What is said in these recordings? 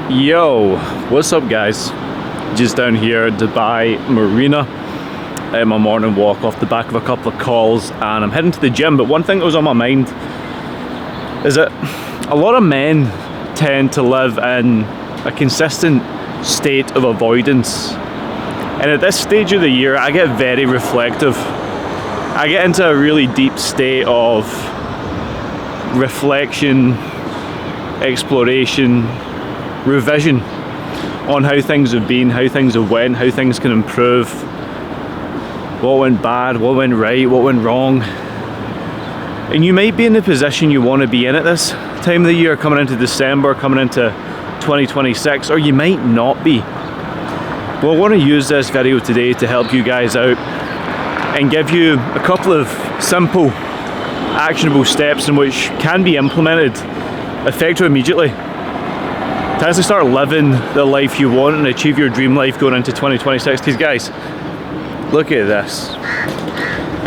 Yo, what's up guys? Just down here at Dubai Marina. My morning walk off the back of a couple of calls and I'm heading to the gym. But one thing that was on my mind is that a lot of men tend to live in a consistent state of avoidance. And at this stage of the year I get very reflective. I get into a really deep state of reflection, exploration, revision on how things have been, how things have went, how things can improve, what went bad, what went right, what went wrong. And you might be in the position you want to be in at this time of the year, coming into December, coming into 2026, or you might not be. Well, I want to use this video today to help you guys out and give you a couple of simple, actionable steps in which can be implemented effectively immediately to actually start living the life you want and achieve your dream life going into 2026. Because guys, look at this.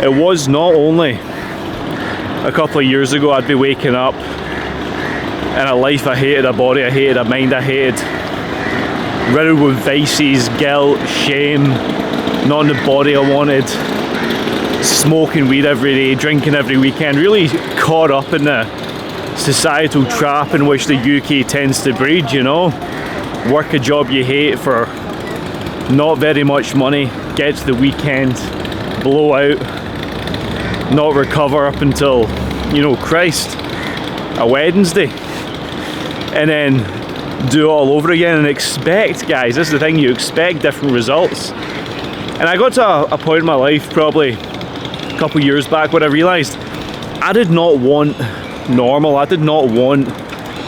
It was not only a couple of years ago I'd be waking up in a life I hated, a body I hated, a mind I hated, riddled with vices, guilt, shame, not in the body I wanted, smoking weed every day, drinking every weekend, really caught up in the societal trap in which the UK tends to breed, you know. Work a job you hate for not very much money, get to the weekend, blow out, not recover up until, you know, Christ, a Wednesday, and then do it all over again and expect, guys, this is the thing, you expect different results. And I got to a point in my life probably a couple years back when I realised I did not want normal. I did not want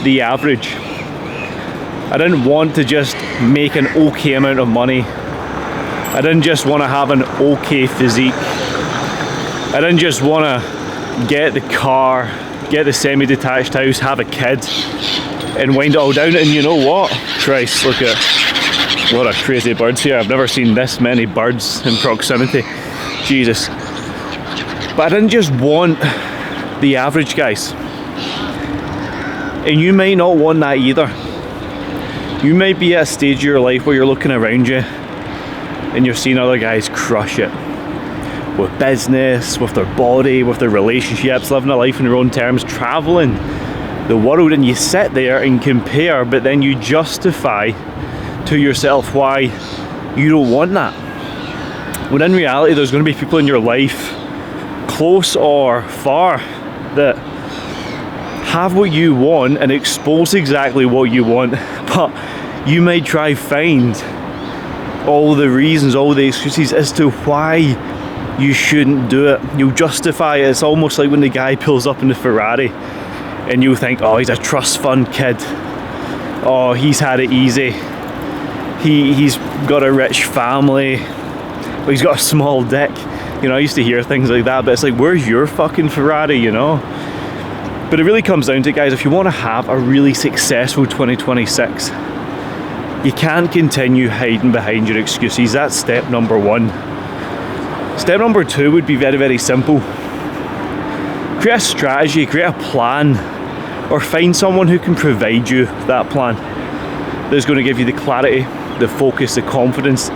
the average. I didn't want to just make an okay amount of money. I didn't just want to have an okay physique. I didn't just want to get the car, get the semi-detached house, have a kid and wind it all down. And you know what? Christ, look at a lot of crazy birds here. I've never seen this many birds in proximity. Jesus. But I didn't just want the average, guys. And you may not want that either. You may be at a stage of your life where you're looking around you and you're seeing other guys crush it with business, with their body, with their relationships, living a life in their own terms, traveling the world, and you sit there and compare, but then you justify to yourself why you don't want that. When in reality there's going to be people in your life, close or far, that have what you want and expose exactly what you want, but you may try find all the reasons, all the excuses as to why you shouldn't do it. You'll justify it. It's almost like when the guy pulls up in the Ferrari and you think, oh, he's a trust fund kid, oh, he's had it easy, he's got a rich family, but he's got a small dick. You know, I used to hear things like that, but it's like, where's your fucking Ferrari, you know? But it really comes down to, guys, if you want to have a really successful 2026, you can't continue hiding behind your excuses. That's step number one. Step number two would be very, very simple. Create a strategy, create a plan, or find someone who can provide you that plan that's going to give you the clarity, the focus, the confidence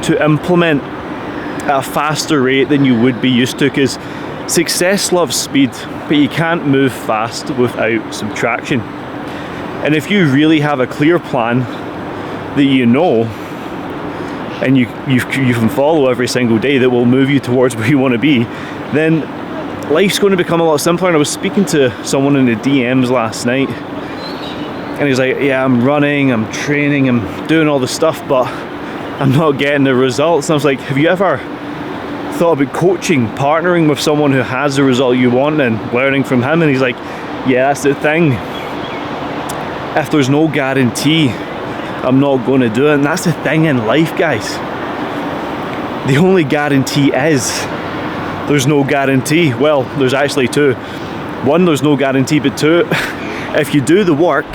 to implement at a faster rate than you would be used to, because success loves speed, but you can't move fast without subtraction. And if you really have a clear plan that you know and you can follow every single day that will move you towards where you want to be, then life's going to become a lot simpler. And I was speaking to someone in the DMs last night and he's like, yeah, I'm running, I'm training, I'm doing all the stuff, but I'm not getting the results. And I was like, have you ever thought about coaching, partnering with someone who has the result you want and learning from him? And he's like, yeah, that's the thing. If there's no guarantee, I'm not going to do it. And that's the thing in life, guys. The only guarantee is there's no guarantee. Well, there's actually two. One, there's no guarantee, but two, if you do the work,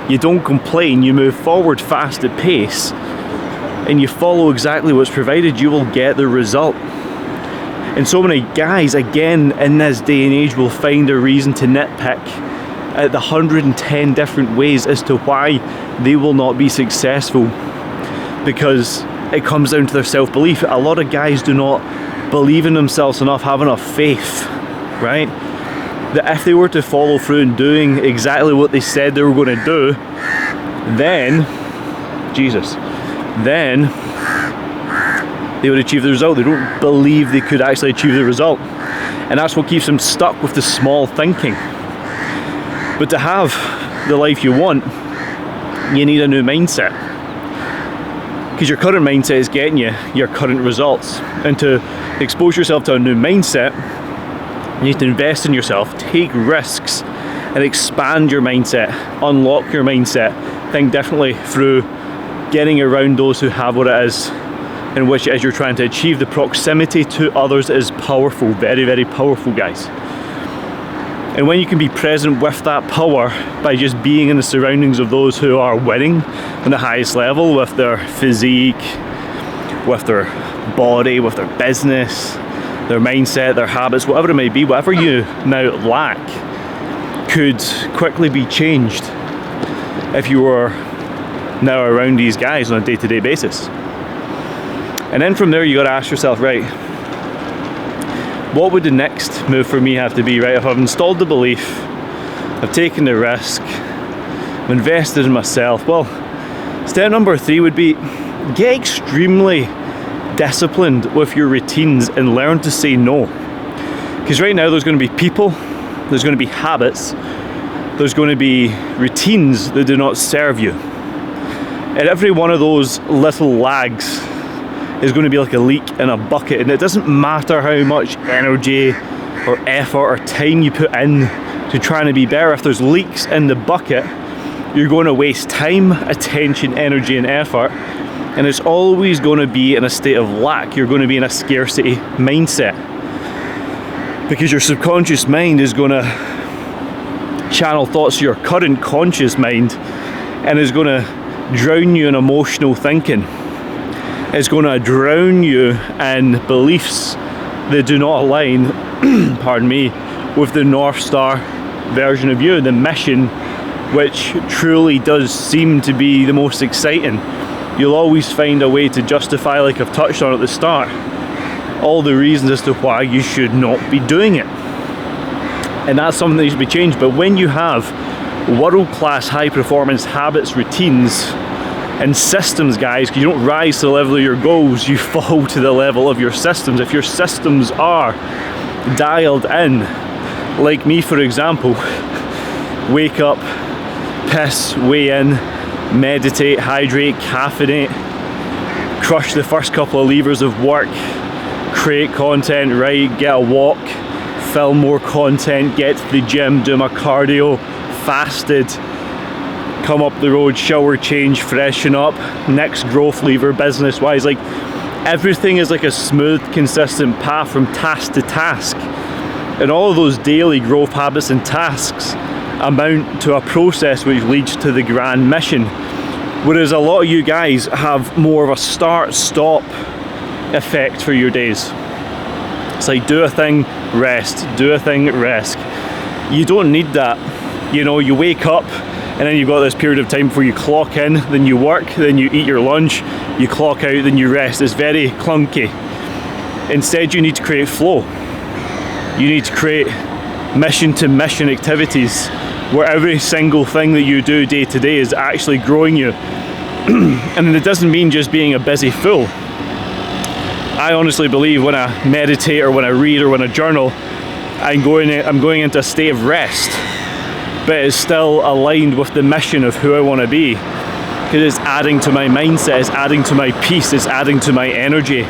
you don't complain, you move forward fast at pace, and you follow exactly what's provided, you will get the result. And so many guys, again, in this day and age, will find a reason to nitpick at the 110 different ways as to why they will not be successful, because it comes down to their self-belief. A lot of guys do not believe in themselves enough, have enough faith, right? That if they were to follow through and doing exactly what they said they were going to do, then they would achieve the result. They don't believe they could actually achieve the result. And that's what keeps them stuck with the small thinking. But to have the life you want, you need a new mindset. Because your current mindset is getting you your current results. And to expose yourself to a new mindset, you need to invest in yourself, take risks, and expand your mindset, unlock your mindset, think differently through getting around those who have what it is in which it is you're trying to achieve. The proximity to others is powerful, very, very powerful, guys. And when you can be present with that power by just being in the surroundings of those who are winning on the highest level with their physique, with their body, with their business, their mindset, their habits, whatever it may be, whatever you now lack could quickly be changed if you were now around these guys on a day-to-day basis. And then from there you got to ask yourself, right, what would the next move for me have to be, right? If I've installed the belief, I've taken the risk, I've invested in myself, well, step number 3 would be get extremely disciplined with your routines and learn to say no. Because right now there's going to be people, there's going to be habits, there's going to be routines that do not serve you. And every one of those little lags is going to be like a leak in a bucket, and it doesn't matter how much energy or effort or time you put in to trying to be better. If there's leaks in the bucket, you're going to waste time, attention, energy and effort, and it's always going to be in a state of lack. You're going to be in a scarcity mindset because your subconscious mind is going to channel thoughts to your current conscious mind and is going to drown you in emotional thinking. It's going to drown you in beliefs that do not align, pardon me, with the North Star version of you, the mission, which truly does seem to be the most exciting. You'll always find a way to justify, like I've touched on at the start, all the reasons as to why you should not be doing it. And that's something that needs to be changed. But when you have world-class high-performance habits, routines, and systems, guys, because you don't rise to the level of your goals, you fall to the level of your systems. If your systems are dialed in, like me for example, wake up, piss, weigh in, meditate, hydrate, caffeinate, crush the first couple of levers of work, create content, write, get a walk, film more content, get to the gym, do my cardio, fasted, come up the road, shower, change, freshen up, next growth lever business wise. Like everything is like a smooth, consistent path from task to task, and all of those daily growth habits and tasks amount to a process which leads to the grand mission. Whereas a lot of you guys have more of a start-stop effect for your days. It's like do a thing, rest, do a thing, rest. You don't need that. You know, you wake up and then you've got this period of time before you clock in, then you work, then you eat your lunch, you clock out, then you rest. It's very clunky. Instead, you need to create flow. You need to create mission to mission activities where every single thing that you do day to day is actually growing you. And it doesn't mean just being a busy fool. I honestly believe when I meditate or when I read or when I journal, I'm going into a state of rest, but it's still aligned with the mission of who I want to be, because it's adding to my mindset, it's adding to my peace, it's adding to my energy.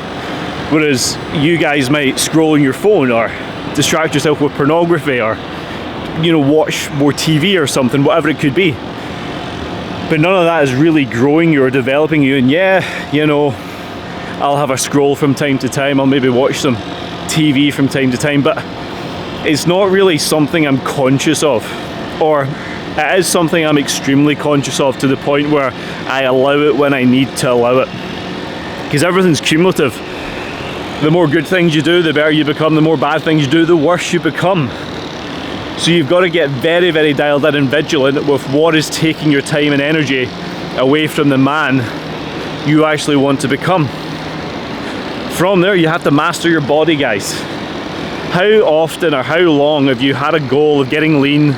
Whereas you guys might scroll on your phone or distract yourself with pornography or, you know, watch more TV or something, whatever it could be. But none of that is really growing you or developing you. And yeah, you know, I'll have a scroll from time to time, I'll maybe watch some TV from time to time, but it's not really something I'm conscious of, or it is something I'm extremely conscious of to the point where I allow it when I need to allow it. Because everything's cumulative. The more good things you do, the better you become. The more bad things you do, the worse you become. So you've got to get very, very dialed in and vigilant with what is taking your time and energy away from the man you actually want to become. From there, you have to master your body, guys. How often or how long have you had a goal of getting lean,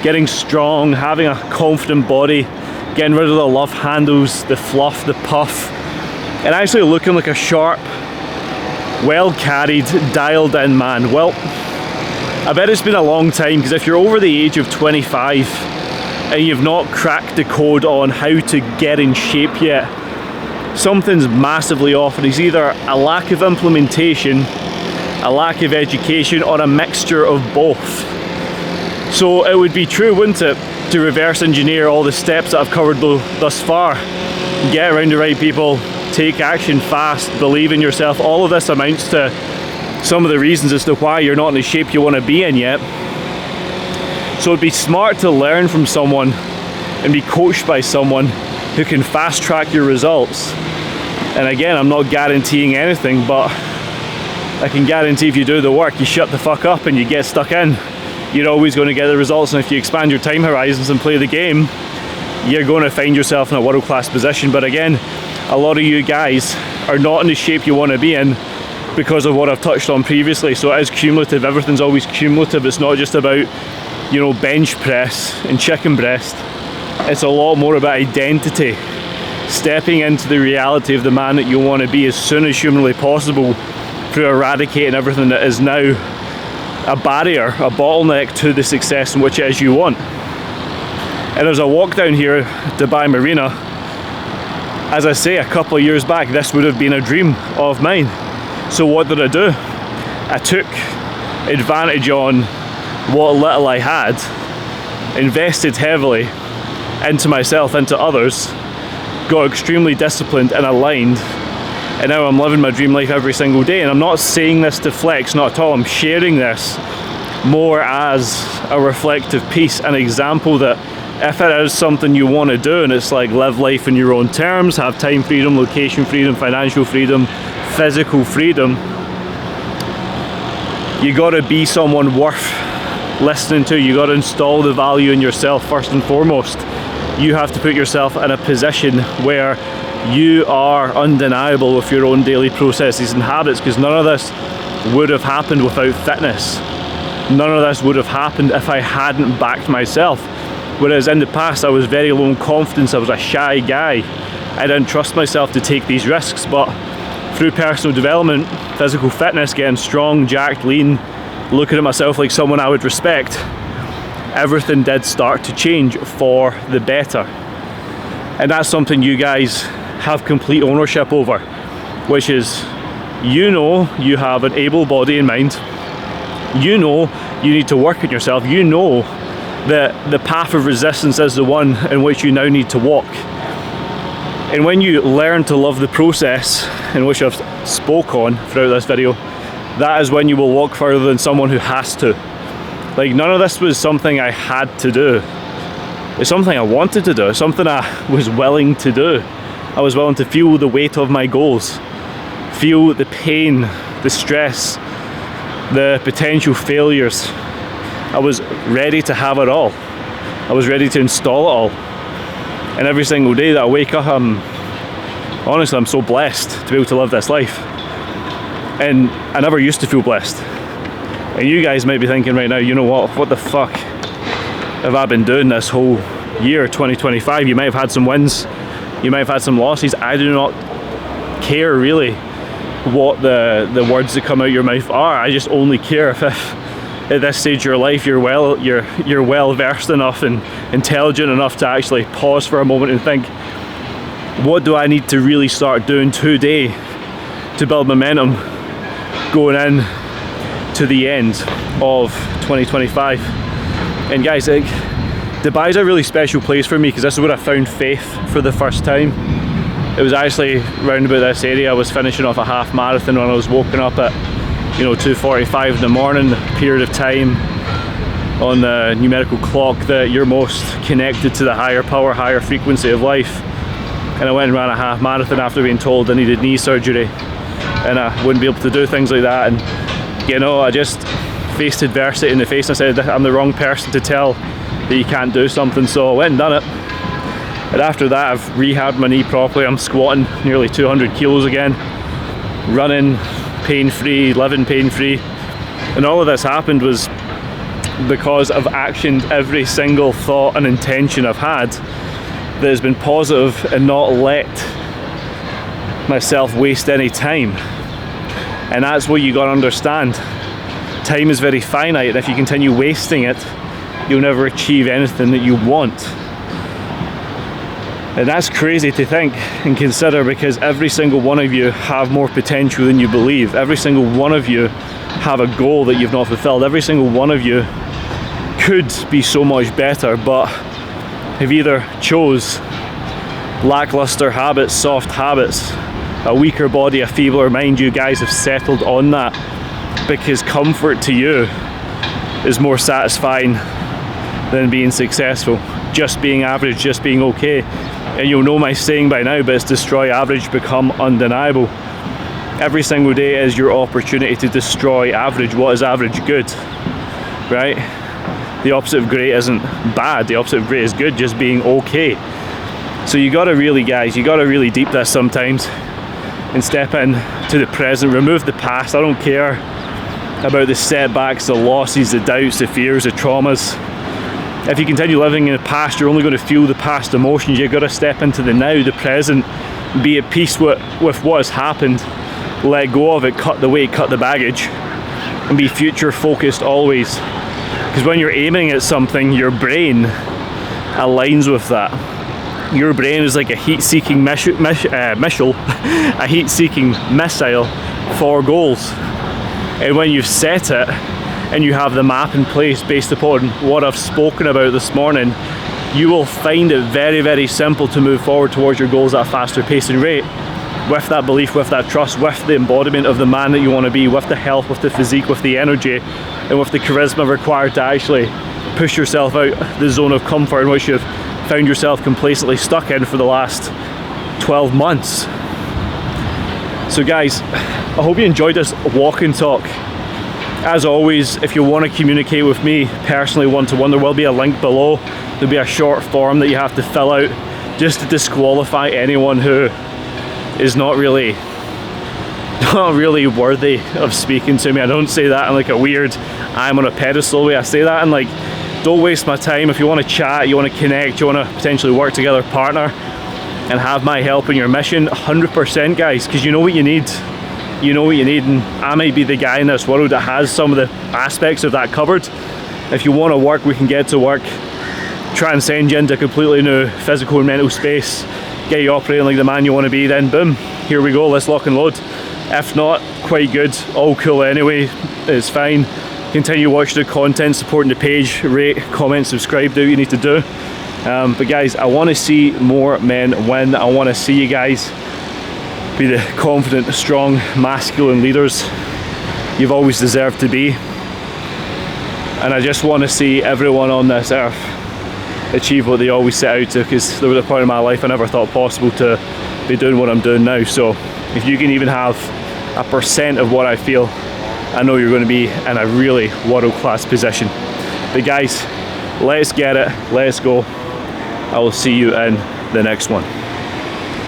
getting strong, having a confident body, getting rid of the love handles, the fluff, the puff, and actually looking like a sharp, well carried, dialed in man? Well, I bet it's been a long time, because if you're over the age of 25 and you've not cracked the code on how to get in shape yet, something's massively off. And it's either a lack of implementation, a lack of education, or a mixture of both. So it would be true, wouldn't it, to reverse engineer all the steps that I've covered thus far. Get around the right people, take action fast, believe in yourself. All of this amounts to some of the reasons as to why you're not in the shape you want to be in yet. So it'd be smart to learn from someone and be coached by someone who can fast track your results. And again, I'm not guaranteeing anything, but I can guarantee if you do the work, you shut the fuck up and you get stuck in, you're always going to get the results. And if you expand your time horizons and play the game, you're going to find yourself in a world-class position. But again, a lot of you guys are not in the shape you want to be in because of what I've touched on previously. So it is cumulative. Everything's always cumulative. It's not just about, you know, bench press and chicken breast. It's a lot more about identity, stepping into the reality of the man that you want to be as soon as humanly possible, through eradicating everything that is now a barrier, a bottleneck to the success in which it is you want. And as I walk down here, Dubai Marina, as I say, a couple of years back, this would have been a dream of mine. So what did I do? I took advantage on what little I had, invested heavily into myself, into others, got extremely disciplined and aligned, and now I'm living my dream life every single day. And I'm not saying this to flex, not at all. I'm sharing this more as a reflective piece, an example that if it is something you want to do, and it's like live life in your own terms, have time freedom, location freedom, financial freedom, physical freedom, you got to be someone worth listening to. You got to install the value in yourself first and foremost. You have to put yourself in a position where you are undeniable with your own daily processes and habits, because none of this would have happened without fitness. None of this would have happened if I hadn't backed myself. Whereas in the past I was very low in confidence, I was a shy guy, I didn't trust myself to take these risks. But through personal development, physical fitness, getting strong, jacked, lean, looking at myself like someone I would respect, everything did start to change for the better. And that's something you guys have complete ownership over, which is, you know, you have an able body and mind, you know you need to work on yourself, you know that the path of resistance is the one in which you now need to walk. And when you learn to love the process, in which I've spoke on throughout this video, that is when you will walk further than someone who has to. Like, none of this was something I had to do. It's something I wanted to do, something I was willing to do. I was willing to feel the weight of my goals, feel the pain, the stress, the potential failures. I was ready to have it all. I was ready to install it all. And every single day that I wake up, honestly, I'm so blessed to be able to live this life. And I never used to feel blessed. And you guys might be thinking right now, you know what the fuck have I been doing this whole year, 2025? You might have had some wins, you might have had some losses. I do not care really what the words that come out your mouth are. I just only care if at this stage of your life you're well versed enough and intelligent enough to actually pause for a moment and think, what do I need to really start doing today to build momentum going in to the end of 2025? And guys, like, Dubai's a really special place for me, because this is where I found faith for the first time. It was actually round about this area. I was finishing off a half marathon when I was woken up at 2:45 in the morning, the period of time on the numerical clock that you're most connected to the higher power, higher frequency of life. And I went and ran a half marathon after being told I needed knee surgery and I wouldn't be able to do things like that. And I just faced adversity in the face, and I said, I'm the wrong person to tell that you can't do something, so I went and done it. And after that, I've rehabbed my knee properly. I'm squatting nearly 200 kilos again, running pain-free, living pain-free. And all of this happened was because I've actioned every single thought and intention I've had that has been positive, and not let myself waste any time. And that's what you gotta understand. Time is very finite, and if you continue wasting it, you'll never achieve anything that you want. And that's crazy to think and consider, because every single one of you have more potential than you believe. Every single one of you have a goal that you've not fulfilled. Every single one of you could be so much better, but have either chose lackluster habits, soft habits, a weaker body, a feebler mind. You guys have settled on that because comfort to you is more satisfying than being successful. Just being average, just being okay. And you'll know my saying by now, but it's destroy average, become undeniable. Every single day is your opportunity to destroy average. What is average? Good, right? The opposite of great isn't bad. The opposite of great is good, just being okay. So you gotta really, guys, you gotta really deep this sometimes and step in to the present. Remove the past. I don't care about the setbacks, the losses, the doubts, the fears, the traumas. If you continue living in the past, you're only going to feel the past emotions. You've got to step into the now, the present, be at peace with what has happened, let go of it, cut the weight, cut the baggage, and be future focused always. Because when you're aiming at something, your brain aligns with that. Your brain is like a heat-seeking missile, a heat-seeking missile for goals. And when you've set it, and you have the map in place based upon what I've spoken about this morning, you will find it very, very simple to move forward towards your goals at a faster pace and rate. With that belief, with that trust, with the embodiment of the man that you want to be, with the health, with the physique, with the energy, and with the charisma required to actually push yourself out the zone of comfort in which you've found yourself complacently stuck in for the last 12 months. So guys, I hope you enjoyed this walk and talk. As always, if you want to communicate with me personally one-to-one, there will be a link below. There'll be a short form that you have to fill out just to disqualify anyone who is not really worthy of speaking to me. I don't say that in like a weird I'm on a pedestal way. I say that in like, don't waste my time. If you want to chat, you want to connect, you want to potentially work together, partner, and have my help in your mission, 100% guys, because you know what you need. You know what you need, and I might be the guy in this world that has some of the aspects of that covered. If you want to work, we can get to work, transcend you into a completely new physical and mental space, get you operating like the man you want to be, then boom, here we go, let's lock and load. If not, quite good, all cool anyway, it's fine. Continue watching the content, supporting the page, rate, comment, subscribe, do what you need to do. But guys, I want to see more men win. I want to see you guys be the confident, strong, masculine leaders you've always deserved to be. And I just want to see everyone on this earth achieve what they always set out to, because there was a point in my life I never thought possible to be doing what I'm doing now. So if you can even have 1% of what I feel, I know you're going to be in a really world-class position. But guys, let's get it, let's go. I will see you in the next one.